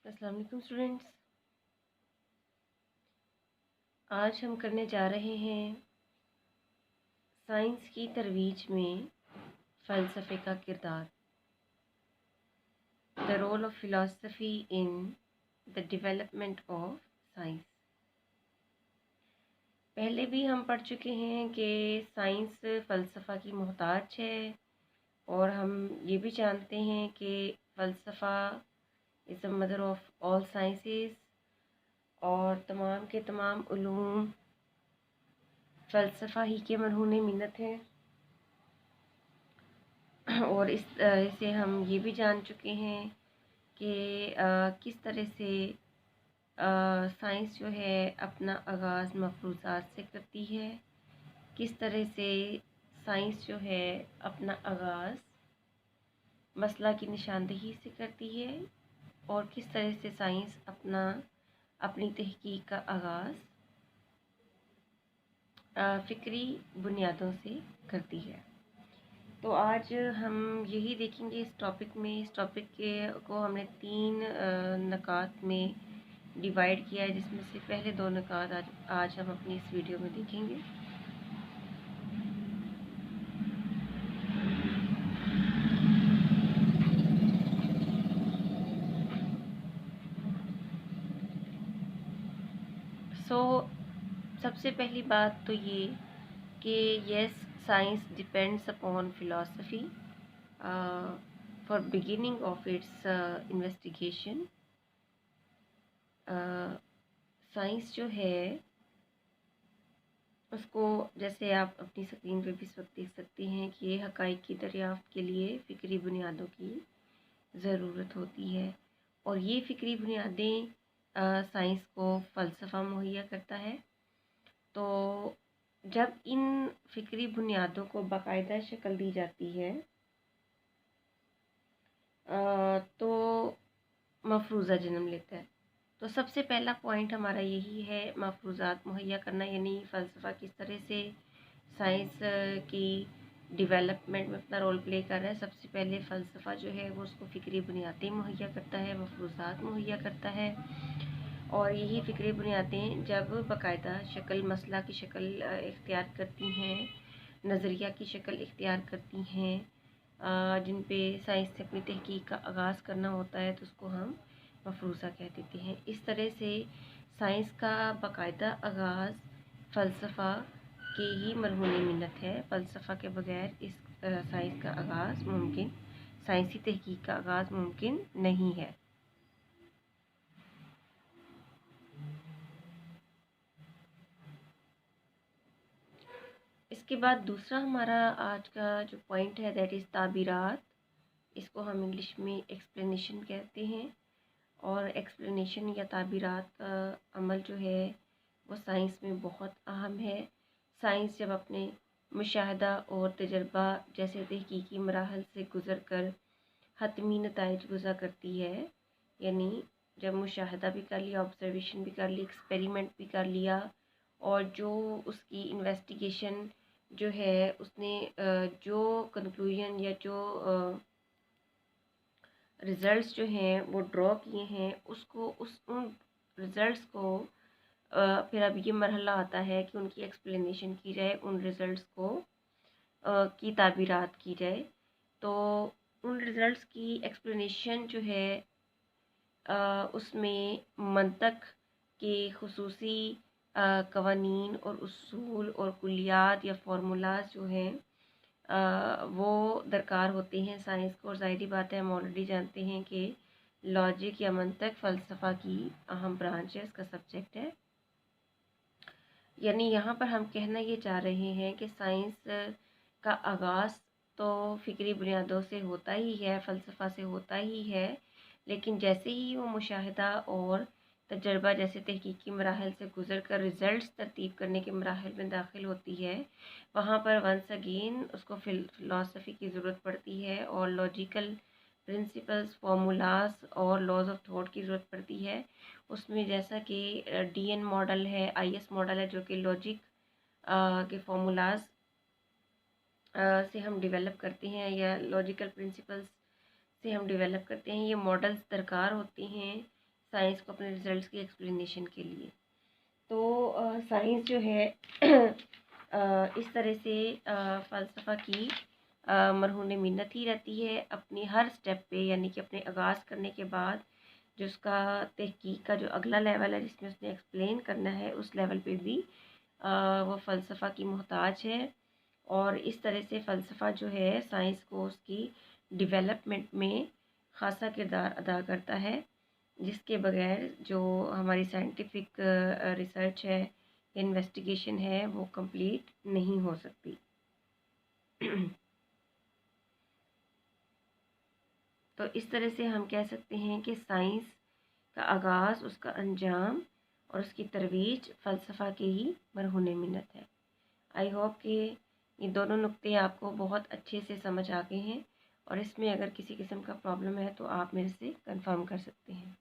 अस्सलाम वालेकुम स्टूडेंट्स। आज हम करने जा रहे हैं साइंस की तरोीज में फ़लसफ़े का किरदार, the role of philosophy in the development of science. पहले भी हम पढ़ चुके हैं कि साइंस फ़लसफ़ा की मोहताज है, और हम ये भी जानते हैं कि फ़लसफ़ा is the mother of all sciences, और तमाम के तमाम उलूम फ़लसफ़ा ही के मरहून मिन्नत हैं। और इसे हम ये भी जान चुके हैं कि किस तरह से साइंस जो है अपना आगाज़ मफरूज़ात से करती है, किस तरह से साइंस जो है अपना आगाज़ मसला की निशानदही से करती है, और किस तरह से साइंस अपनी तहकीक का आगाज़ फ़िक्री बुनियादों से करती है। तो आज हम यही देखेंगे इस टॉपिक में। इस टॉपिक को हमने 3 नकात में डिवाइड किया है, जिसमें से पहले 2 नकात आज हम अपनी इस वीडियो में देखेंगे। सबसे पहली बात तो ये कि yes, science depends upon philosophy for beginning of its investigation. Science जो है उसको, जैसे आप अपनी स्क्रीन पे भी इस वक्त देख सकते हैं कि ये हक़ाइक़ की दरियाफ़्त के लिए फ़िक्री बुनियादों की ज़रूरत होती है, और ये फ़िक्री बुनियादें साइंस को फ़लसफ़ा मुहैया करता है। तो जब इन फ़िक्री बुनियादों को बाकायदा शक्ल दी जाती है तो मफरूज़ा जन्म लेता है। तो सबसे पहला पॉइंट हमारा यही है, मफरूज़ात मुहैया करना, यानी फ़लसफ़ा किस तरह से साइंस की डेवलपमेंट में अपना रोल प्ले कर रहा है। सबसे पहले फ़लसफ़ा जो है वो उसको फ़िक्री बुनियादें मुहैया करता है, मफरूज़ात मुहैया करता है, और यही फ़िक्री बुनियादें जब बाकायदा शक्ल, मसला की शक्ल इख्तियार करती हैं, नज़रिया की शक्ल इख्तियार करती हैं, जिन पे साइंस से अपनी तहकीक का आगाज़ करना होता है, तो उसको हम मफरूज़ा कह देते हैं। इस तरह से साइंस का बाकायदा आगाज़ फ़लसफ़ा की ही मरहून मिन्नत है। फ़लसफ़ा के बगैर इस साइंस का आगाज़ मुमकिन, साइंसी तहकीक का आगाज़ मुमकिन नहीं है। इसके बाद दूसरा हमारा आज का जो पॉइंट है, दैट इज़ ताबीरात। इसको हम इंग्लिश में एक्सप्लेनेशन कहते हैं, और एक्सप्लेनेशन या ताबीरात का अमल जो है वो साइंस में बहुत अहम है। साइंस जब अपने मुशाहदा और तजर्बा जैसे तहकीकी मराहल से गुज़र कर हतमी नताइज गुज़ा करती है, यानी जब मुशाहदा भी कर लिया, ऑब्ज़र्वेशन भी कर ली, एक्सपेरिमेंट भी कर लिया, और जो उसकी इन्वेस्टिगेशन जो है उसने जो कंक्लूजन या जो रिज़ल्ट्स जो हैं वो ड्रॉ किए हैं, उसको उन रिज़ल्ट्स को फिर अब ये मरहला आता है कि उनकी एक्सप्लेनेशन की जाए, उन रिज़ल्ट्स को की ताबीरात की जाए। तो उन रिज़ल्ट्स की एक्सप्लेनेशन जो है उसमें मंतक के खुसूसी कवानीन और उसूल और कुलियात या फार्मूलाज जो हैं वो दरकार होते हैं साइंस को। और ज़ाहिरी बात है, हम ऑलरेडी जानते हैं कि लॉजिक या मंतक फ़लसफ़ा की अहम ब्रांच है, इसका सब्जेक्ट है। यानी यहाँ पर हम कहना ये चाह रहे हैं कि साइंस का आगाज़ तो फ़िक्री बुनियादों से होता ही है, फ़लसफ़ा से होता ही है, लेकिन जैसे ही वो मुशाहिदा और तजर्बा जैसे तहकीकी मराहल से गुज़र कर रिज़ल्ट्स तरतीब करने के मराहल में दाखिल होती है, वहाँ पर वंस अगेन उसको फ़िलासफ़ी की ज़रूरत पड़ती है, और लॉजिकल प्रिंसिपल्स, फार्मूलाज और लॉज ऑफ थॉट की ज़रूरत पड़ती है। उसमें जैसा कि DN मॉडल है, IS मॉडल है, जो कि लॉजिक के फार्मूलाज से हम डेवलप करते हैं, या लॉजिकल प्रिंसिपल्स से हम डेवलप करते हैं। ये मॉडल्स दरकार होते हैं سائنس کو اپنے رزلٹس کی ایکسپلینیشن کے لیے۔ تو سائنس جو ہے اس طرح سے فلسفہ کی مرہون منت ہی رہتی ہے اپنی ہر سٹیپ پہ، یعنی کہ اپنے آغاز کرنے کے بعد جو اس کا تحقیق کا جو اگلا لیول ہے جس میں اس نے ایکسپلین کرنا ہے، اس لیول پہ بھی وہ فلسفہ کی محتاج ہے۔ اور اس طرح سے فلسفہ جو ہے سائنس کو اس کی ڈیولپمنٹ میں خاصا کردار ادا کرتا ہے، جس کے بغیر جو ہماری سائنٹیفک ریسرچ ہے، انویسٹیگیشن ہے، وہ کمپلیٹ نہیں ہو سکتی۔ تو اس طرح سے ہم کہہ سکتے ہیں کہ سائنس کا آغاز، اس کا انجام اور اس کی ترویج فلسفہ کے ہی مرہون منت ہے۔ آئی ہوپ کہ یہ دونوں نقطے آپ کو بہت اچھے سے سمجھ آ گئے ہیں، اور اس میں اگر کسی قسم کا پرابلم ہے تو آپ میرے سے کنفرم کر سکتے ہیں۔